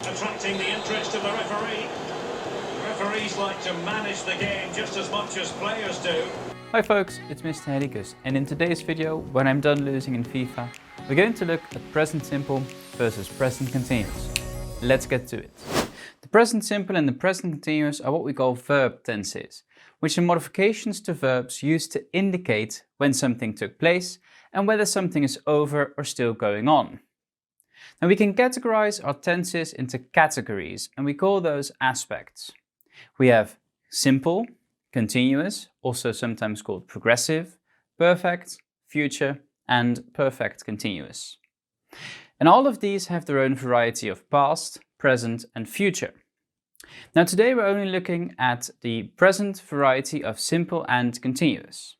attracting the interest of the referee. Referees like to manage the game just as much as players do. Hi folks, it's Mr. Heligus, and in today's video, when I'm done losing in FIFA, we're going to look at present simple versus present continuous. Let's get to it. The present simple and the present continuous are what we call verb tenses, which are modifications to verbs used to indicate when something took place and whether something is over or still going on. Now we can categorize our tenses into categories, and we call those aspects. We have simple, continuous, also sometimes called progressive, perfect, future, and perfect continuous. And all of these have their own variety of past, present, and future. Now today we're only looking at the present variety of simple and continuous.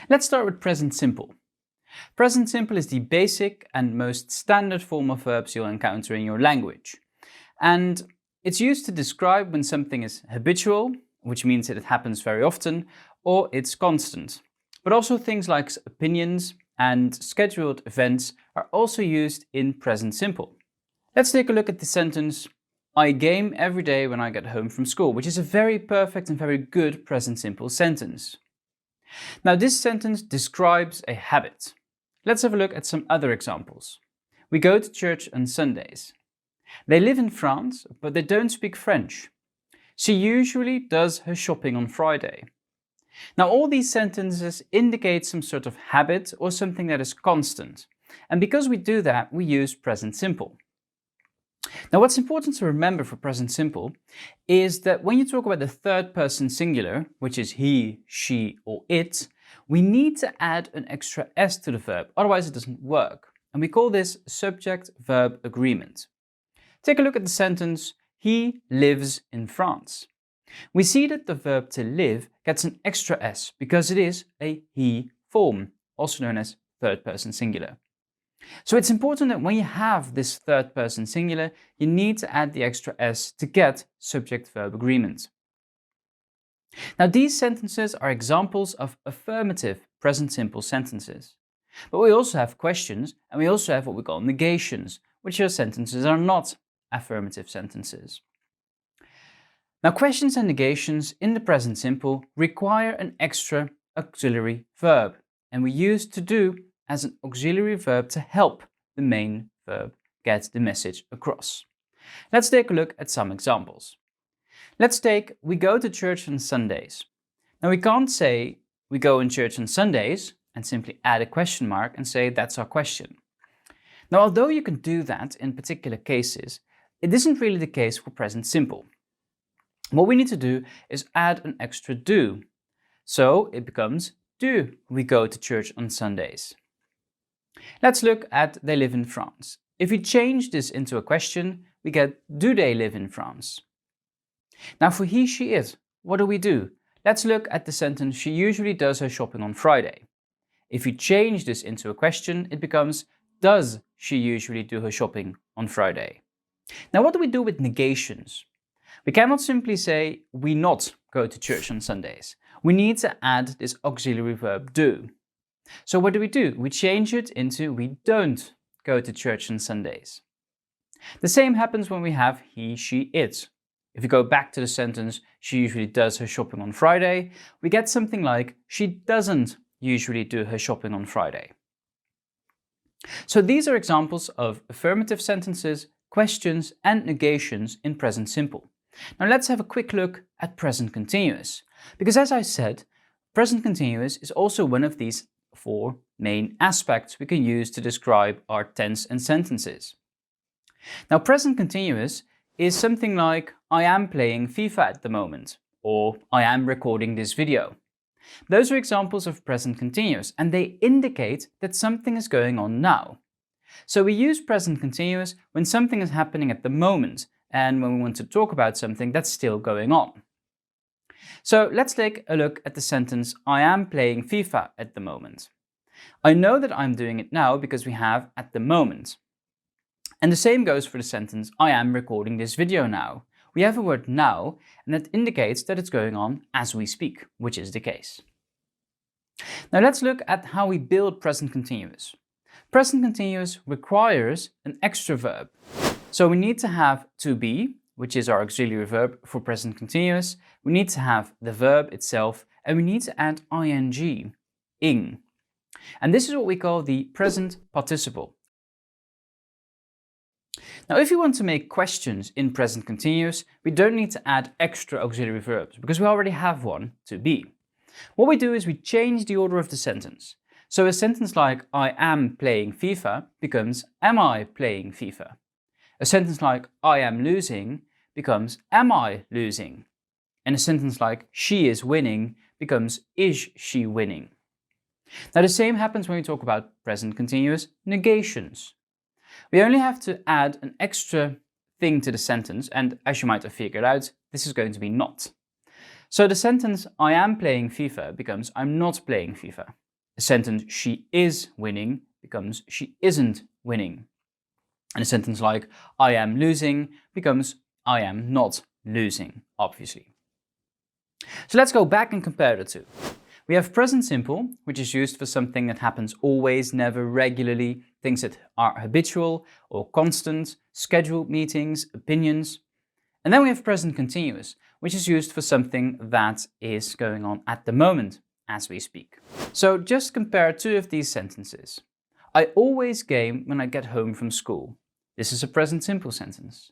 Let's start with present simple. Present simple is the basic and most standard form of verbs you'll encounter in your language. And it's used to describe when something is habitual, which means that it happens very often, or it's constant. But also things like opinions and scheduled events are also used in present simple. Let's take a look at the sentence, I game every day when I get home from school, which is a very perfect and very good present simple sentence. Now this sentence describes a habit. Let's have a look at some other examples. We go to church on Sundays. They live in France, but they don't speak French. She usually does her shopping on Friday. Now all these sentences indicate some sort of habit or something that is constant. And because we do that, we use present simple. Now what's important to remember for present simple is that when you talk about the third person singular, which is he, she, or it, we need to add an extra s to the verb, otherwise it doesn't work. And we call this subject-verb agreement. Take a look at the sentence, he lives in France. We see that the verb to live gets an extra s because it is a he form, also known as third person singular. So it's important that when you have this third person singular, you need to add the extra s to get subject-verb agreement. Now these sentences are examples of affirmative present simple sentences. But we also have questions, and we also have what we call negations, which are sentences that are not affirmative sentences. Now questions and negations in the present simple require an extra auxiliary verb, and we use to do as an auxiliary verb to help the main verb get the message across. Let's take a look at some examples. Let's take, we go to church on Sundays. Now we can't say we go in church on Sundays and simply add a question mark and say that's our question. Now although you can do that in particular cases, it isn't really the case for present simple. What we need to do is add an extra do. So it becomes, do we go to church on Sundays? Let's look at they live in France. If we change this into a question, we get do they live in France? Now for he, she, it, what do? Let's look at the sentence she usually does her shopping on Friday. If we change this into a question, it becomes does she usually do her shopping on Friday? Now what do we do with negations? We cannot simply say we not go to church on Sundays. We need to add this auxiliary verb do. So what do? We change it into we don't go to church on Sundays. The same happens when we have he, she, it. If you go back to the sentence, she usually does her shopping on Friday, we get something like she doesn't usually do her shopping on Friday. So these are examples of affirmative sentences, questions, and negations in present simple. Now let's have a quick look at present continuous, because as I said, present continuous is also one of these four main aspects we can use to describe our tense and sentences. Now present continuous is something like I am playing FIFA at the moment, or I am recording this video. Those are examples of present continuous, and they indicate that something is going on now. So we use present continuous when something is happening at the moment, and when we want to talk about something that's still going on. So let's take a look at the sentence, I am playing FIFA at the moment. I know that I'm doing it now because we have at the moment. And the same goes for the sentence, I am recording this video now. We have a word now, and that indicates that it's going on as we speak, which is the case. Now let's look at how we build present continuous. Present continuous requires an extra verb. So we need to have to be, which is our auxiliary verb for present continuous. We need to have the verb itself, and we need to add ing, ing. And this is what we call the present participle. Now, if you want to make questions in present continuous, we don't need to add extra auxiliary verbs because we already have one, to be. What we do is we change the order of the sentence. So a sentence like I am playing FIFA becomes am I playing FIFA? A sentence like I am losing becomes am I losing? And a sentence like she is winning becomes is she winning? Now the same happens when we talk about present continuous negations. We only have to add an extra thing to the sentence, and as you might have figured out, this is going to be not. So the sentence I am playing FIFA becomes I'm not playing FIFA. A sentence she is winning becomes she isn't winning. And a sentence like I am losing becomes I am not losing, obviously. So let's go back and compare the two. We have present simple, which is used for something that happens always, never, regularly, things that are habitual or constant, scheduled meetings, opinions. And then we have present continuous, which is used for something that is going on at the moment as we speak. So just compare two of these sentences. I always game when I get home from school. This is a present simple sentence.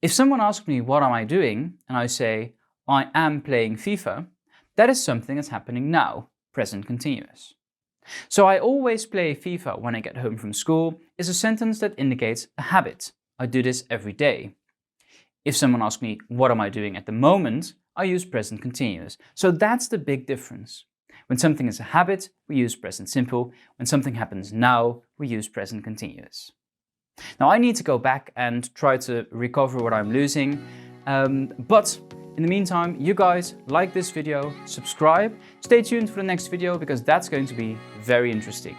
If someone asks me what am I doing and I say I am playing FIFA, that is something that's happening now, present continuous. So I always play FIFA when I get home from school is a sentence that indicates a habit. I do this every day. If someone asks me what am I doing at the moment, I use present continuous. So that's the big difference. When something is a habit, we use present simple. When something happens now, we use present continuous. Now I need to go back and try to recover what I'm losing, but in the meantime, you guys like this video, subscribe, stay tuned for the next video because that's going to be very interesting.